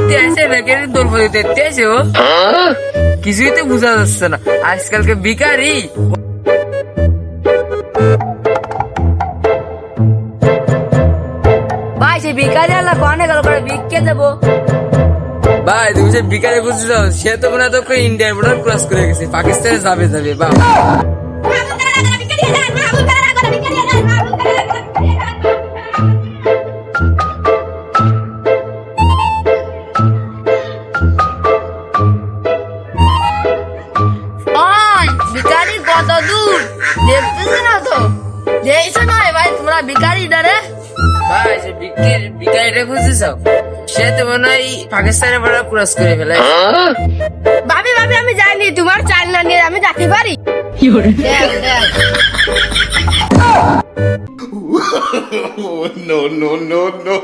ঘুরতে আসে নাকি দোল ফলে দেখতে আসে ও কিছুই তো বোঝা যাচ্ছে না আজকালকে ভিখারি। ভাই সে ভিখারি আল্লাহ কনে গেল করে ভিক্ষে দেবো। ভাই তুমি যে ভিখারি বুঝতে চাও সে তো মনে হয় ইন্ডিয়ার বর্ডার ক্রস করে গেছে পাকিস্তানে যাবে বা ভিখারি কত দূর দেখতেছি না তো দেখছো না ভাই তোমরা ভিখারি ডারে। ভাই সে ভিখারিটা খুঁজতে চাও সে তো মনে হয় পাকিস্তানের বর্ডার ক্রস করে ফেলে। ভাবি ভাবি আমি যাইনি তোমার চাল না নিয়ে আমি যেতে পারি। দেখ দেখ no, no, no, no.